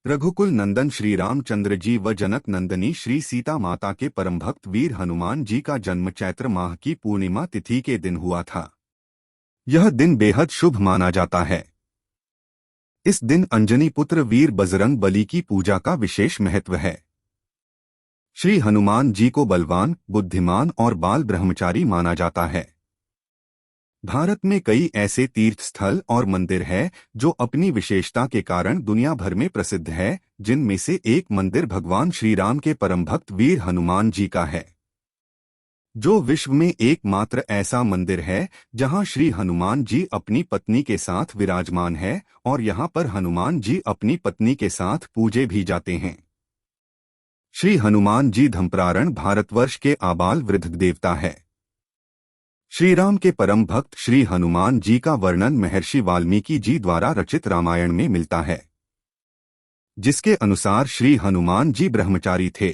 रघुकुल नंदन श्री रामचंद्र जी व जनक नंदनी श्री सीता माता के परम भक्त वीर हनुमान जी का जन्म चैत्र माह की पूर्णिमा तिथि के दिन हुआ था। यह दिन बेहद शुभ माना जाता है। इस दिन अंजनी पुत्र वीर बजरंग बली की पूजा का विशेष महत्व है। श्री हनुमान जी को बलवान, बुद्धिमान और बाल ब्रह्मचारी माना जाता है। भारत में कई ऐसे तीर्थ स्थल और मंदिर हैं जो अपनी विशेषता के कारण दुनिया भर में प्रसिद्ध है, जिनमें से एक मंदिर भगवान श्री राम के परम भक्त वीर हनुमान जी का है, जो विश्व में एकमात्र ऐसा मंदिर है जहां श्री हनुमान जी अपनी पत्नी के साथ विराजमान है और यहां पर हनुमान जी अपनी पत्नी के साथ पूजे भी जाते हैं। श्री हनुमान जी धर्मपरायण भारतवर्ष के आबाल वृद्ध देवता है। श्री राम के परम भक्त श्री हनुमान जी का वर्णन महर्षि वाल्मीकि जी द्वारा रचित रामायण में मिलता है, जिसके अनुसार श्री हनुमान जी ब्रह्मचारी थे।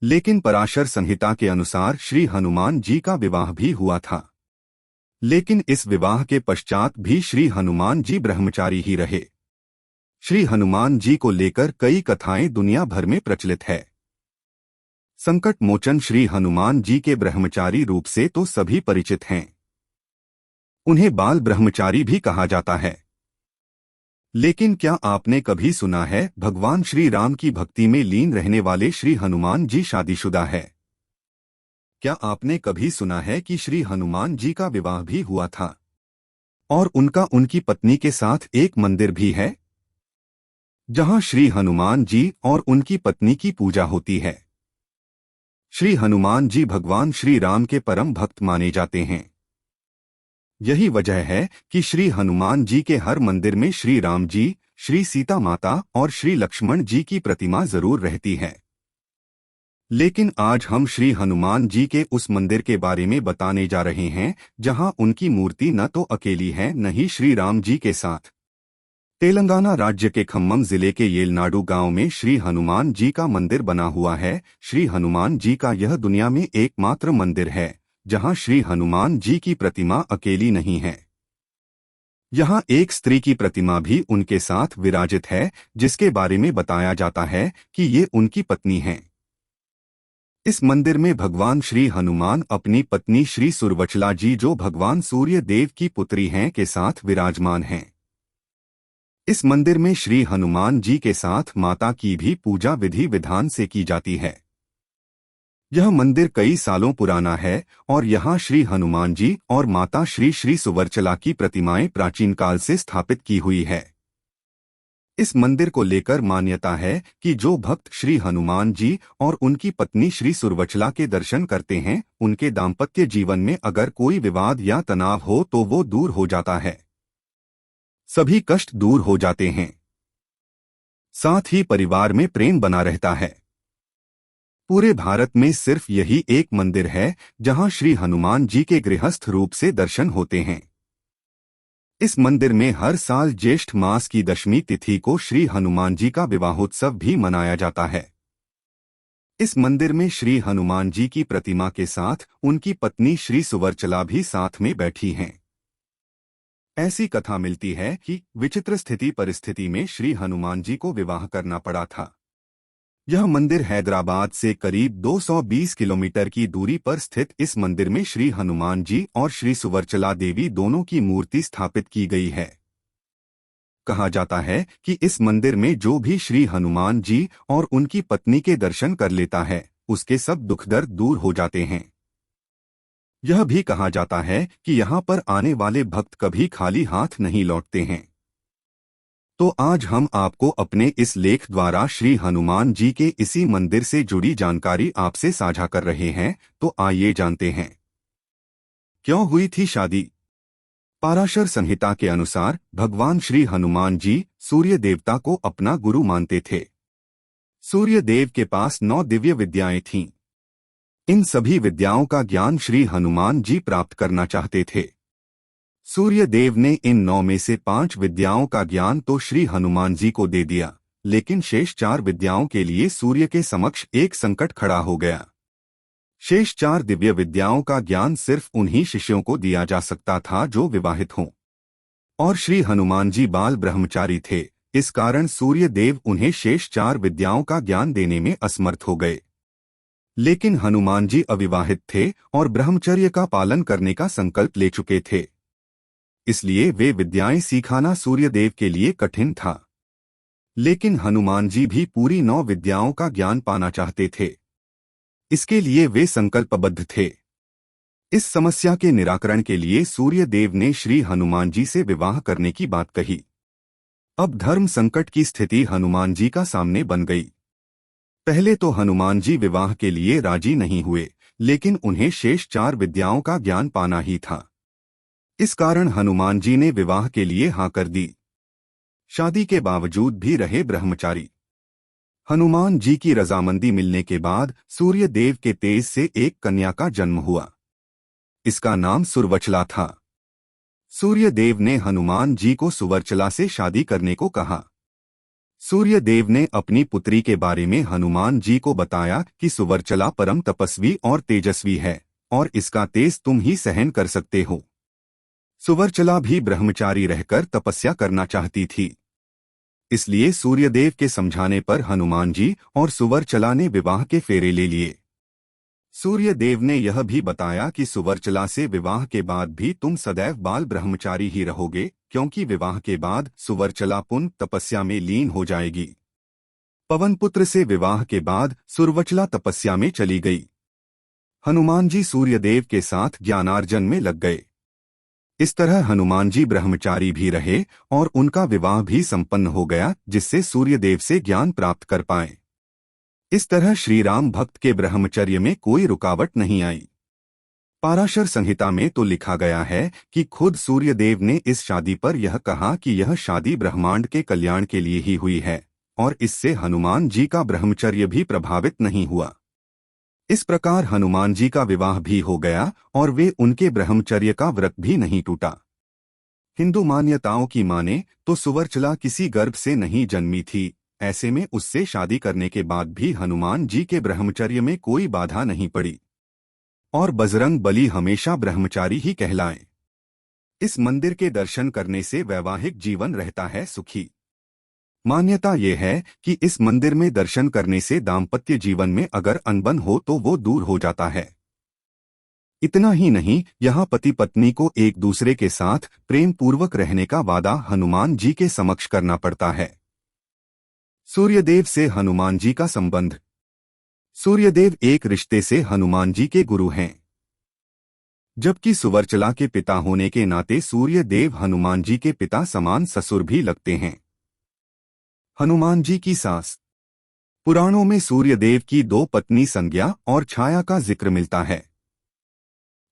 लेकिन पराशर संहिता के अनुसार श्री हनुमान जी का विवाह भी हुआ था। लेकिन इस विवाह के पश्चात भी श्री हनुमान जी ब्रह्मचारी ही रहे। श्री हनुमान जी को लेकर कई कथाएं दुनिया भर में प्रचलित है। संकट मोचन श्री हनुमान जी के ब्रह्मचारी रूप से तो सभी परिचित हैं। उन्हें बाल ब्रह्मचारी भी कहा जाता है। लेकिन क्या आपने कभी सुना है भगवान श्री राम की भक्ति में लीन रहने वाले श्री हनुमान जी शादीशुदा है? क्या आपने कभी सुना है कि श्री हनुमान जी का विवाह भी हुआ था और उनकी पत्नी के साथ एक मंदिर भी है जहां श्री हनुमान जी और उनकी पत्नी की पूजा होती है? श्री हनुमान जी भगवान श्री राम के परम भक्त माने जाते हैं। यही वजह है कि श्री हनुमान जी के हर मंदिर में श्री राम जी, श्री सीता माता और श्री लक्ष्मण जी की प्रतिमा जरूर रहती है। लेकिन आज हम श्री हनुमान जी के उस मंदिर के बारे में बताने जा रहे हैं जहां उनकी मूर्ति न तो अकेली है न ही श्री राम जी के साथ। तेलंगाना राज्य के खम्मम जिले के येलनाडु गांव में श्री हनुमान जी का मंदिर बना हुआ है। श्री हनुमान जी का यह दुनिया में एकमात्र मंदिर है जहां श्री हनुमान जी की प्रतिमा अकेली नहीं है। यहां एक स्त्री की प्रतिमा भी उनके साथ विराजित है, जिसके बारे में बताया जाता है कि ये उनकी पत्नी हैं। इस मंदिर में भगवान श्री हनुमान अपनी पत्नी श्री सुरवचला जी, जो भगवान सूर्य देव की पुत्री हैं, के साथ विराजमान हैं। इस मंदिर में श्री हनुमान जी के साथ माता की भी पूजा विधि विधान से की जाती है। यह मंदिर कई सालों पुराना है और यहाँ श्री हनुमान जी और माता श्री श्री सुवर्चला की प्रतिमाएं प्राचीन काल से स्थापित की हुई है। इस मंदिर को लेकर मान्यता है कि जो भक्त श्री हनुमान जी और उनकी पत्नी श्री सुरवचला के दर्शन करते हैं, उनके दाम्पत्य जीवन में अगर कोई विवाद या तनाव हो तो वो दूर हो जाता है। सभी कष्ट दूर हो जाते हैं। साथ ही परिवार में प्रेम बना रहता है। पूरे भारत में सिर्फ यही एक मंदिर है जहां श्री हनुमान जी के गृहस्थ रूप से दर्शन होते हैं। इस मंदिर में हर साल ज्येष्ठ मास की दशमी तिथि को श्री हनुमान जी का विवाहोत्सव भी मनाया जाता है। इस मंदिर में श्री हनुमान जी की प्रतिमा के साथ उनकी पत्नी श्री सुवर्चला भी साथ में बैठी हैं। ऐसी कथा मिलती है कि विचित्र स्थिति परिस्थिति में श्री हनुमान जी को विवाह करना पड़ा था। यह मंदिर हैदराबाद से करीब 220 किलोमीटर की दूरी पर स्थित इस मंदिर में श्री हनुमान जी और श्री सुवर्चला देवी दोनों की मूर्ति स्थापित की गई है। कहा जाता है कि इस मंदिर में जो भी श्री हनुमान जी और उनकी पत्नी के दर्शन कर लेता है, उसके सब दुख दर्द दूर हो जाते हैं। यह भी कहा जाता है कि यहाँ पर आने वाले भक्त कभी खाली हाथ नहीं लौटते हैं। तो आज हम आपको अपने इस लेख द्वारा श्री हनुमान जी के इसी मंदिर से जुड़ी जानकारी आपसे साझा कर रहे हैं। तो आइए जानते हैं, क्यों हुई थी शादी। पराशर संहिता के अनुसार भगवान श्री हनुमान जी सूर्य देवता को अपना गुरु मानते थे। सूर्य देव के पास 9 दिव्य विद्याएं थीं। इन सभी विद्याओं का ज्ञान श्री हनुमान जी प्राप्त करना चाहते थे। सूर्य देव ने इन 9 में से 5 विद्याओं का ज्ञान तो श्री हनुमान जी को दे दिया, लेकिन शेष 4 विद्याओं के लिए सूर्य के समक्ष एक संकट खड़ा हो गया। शेष 4 दिव्य विद्याओं का ज्ञान सिर्फ उन्हीं शिष्यों को दिया जा सकता था जो विवाहित हों, और श्री हनुमान जी बाल ब्रह्मचारी थे, इस कारण सूर्य देव उन्हें शेष 4 विद्याओं का ज्ञान देने में असमर्थ हो गए। लेकिन हनुमान जी अविवाहित थे और ब्रह्मचर्य का पालन करने का संकल्प ले चुके थे, इसलिए वे विद्याएं सिखाना सूर्यदेव के लिए कठिन था। लेकिन हनुमान जी भी पूरी 9 विद्याओं का ज्ञान पाना चाहते थे, इसके लिए वे संकल्पबद्ध थे। इस समस्या के निराकरण के लिए सूर्यदेव ने श्री हनुमान जी से विवाह करने की बात कही। अब धर्म संकट की स्थिति हनुमान जी का सामने बन गई। पहले तो हनुमान जी विवाह के लिए राजी नहीं हुए, लेकिन उन्हें शेष 4 विद्याओं का ज्ञान पाना ही था। इस कारण हनुमान जी ने विवाह के लिए हाँ कर दी। शादी के बावजूद भी रहे ब्रह्मचारी। हनुमान जी की रजामंदी मिलने के बाद सूर्यदेव के तेज से एक कन्या का जन्म हुआ। इसका नाम सुरवचला था। सूर्यदेव ने हनुमान जी को सुवर्चला से शादी करने को कहा। सूर्यदेव ने अपनी पुत्री के बारे में हनुमान जी को बताया कि सुवर्चला परम तपस्वी और तेजस्वी है और इसका तेज तुम ही सहन कर सकते हो। सुवर्चला भी ब्रह्मचारी रहकर तपस्या करना चाहती थी, इसलिए सूर्यदेव के समझाने पर हनुमान जी और सुवर्चला ने विवाह के फेरे ले लिए। सूर्यदेव ने यह भी बताया कि सुवर्चला से विवाह के बाद भी तुम सदैव बाल ब्रह्मचारी ही रहोगे, क्योंकि विवाह के बाद सुवर्चला पुनः तपस्या में लीन हो जाएगी। पवनपुत्र से विवाह के बाद सुरवचला तपस्या में चली गई। हनुमान जी सूर्यदेव के साथ ज्ञानार्जन में लग गए। इस तरह हनुमान जी ब्रह्मचारी भी रहे और उनका विवाह भी संपन्न हो गया, जिससे सूर्यदेव से ज्ञान प्राप्त कर पाए। इस तरह श्री राम भक्त के ब्रह्मचर्य में कोई रुकावट नहीं आई। पाराशर संहिता में तो लिखा गया है कि खुद सूर्यदेव ने इस शादी पर यह कहा कि यह शादी ब्रह्मांड के कल्याण के लिए ही हुई है, और इससे हनुमान जी का ब्रह्मचर्य भी प्रभावित नहीं हुआ। इस प्रकार हनुमान जी का विवाह भी हो गया और वे उनके ब्रह्मचर्य का व्रत भी नहीं टूटा। हिंदू मान्यताओं की माने तो सुवर्चला किसी गर्भ से नहीं जन्मी थी। ऐसे में उससे शादी करने के बाद भी हनुमान जी के ब्रह्मचर्य में कोई बाधा नहीं पड़ी और बजरंग बली हमेशा ब्रह्मचारी ही कहलाए। इस मंदिर के दर्शन करने से वैवाहिक जीवन रहता है सुखी। मान्यता ये है कि इस मंदिर में दर्शन करने से दाम्पत्य जीवन में अगर अनबन हो तो वो दूर हो जाता है। इतना ही नहीं, यहाँ पति पत्नी को एक दूसरे के साथ प्रेम पूर्वक रहने का वादा हनुमान जी के समक्ष करना पड़ता है। सूर्यदेव से हनुमान जी का संबंध। सूर्यदेव एक रिश्ते से हनुमान जी के गुरु हैं, जबकि सुवर्चला के पिता होने के नाते सूर्यदेव हनुमान जी के पिता समान ससुर भी लगते हैं। हनुमान जी की सास। पुराणों में सूर्यदेव की 2 पत्नी संज्ञा और छाया का जिक्र मिलता है।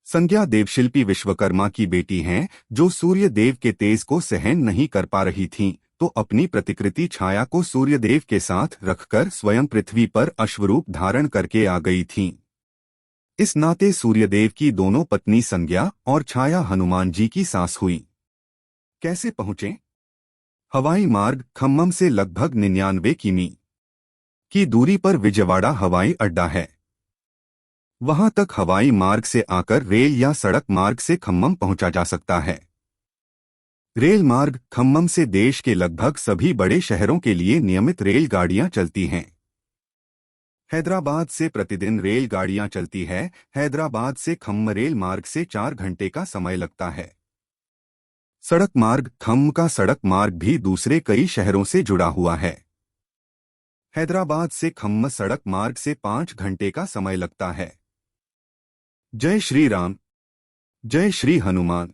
संज्ञा देवशिल्पी विश्वकर्मा की बेटी हैं, जो सूर्यदेव के तेज को सहन नहीं कर पा रही थीं, तो अपनी प्रतिकृति छाया को सूर्यदेव के साथ रखकर स्वयं पृथ्वी पर अश्वरूप धारण करके आ गई थीं। इस नाते सूर्यदेव की दोनों पत्नी संज्ञा और छाया हनुमान जी की सास हुई। कैसे पहुंचे? हवाई मार्ग। खम्मम से लगभग 99 किमी की दूरी पर विजयवाड़ा हवाई अड्डा है। वहां तक हवाई मार्ग से आकर रेल या सड़क मार्ग से खम्मम पहुंचा जा सकता है। रेल मार्ग खम्मम से देश के लगभग सभी बड़े शहरों के लिए नियमित रेलगाड़ियां चलती हैं। हैदराबाद से प्रतिदिन रेलगाड़ियां चलती है। हैदराबाद से खम्म रेल मार्ग से 4 घंटे का समय लगता है। सड़क मार्ग। खम्म का सड़क मार्ग भी दूसरे कई शहरों से जुड़ा हुआ है। हैदराबाद से खम्म सड़क मार्ग से 5 घंटे का समय लगता है। जय श्री राम। जय श्री हनुमान।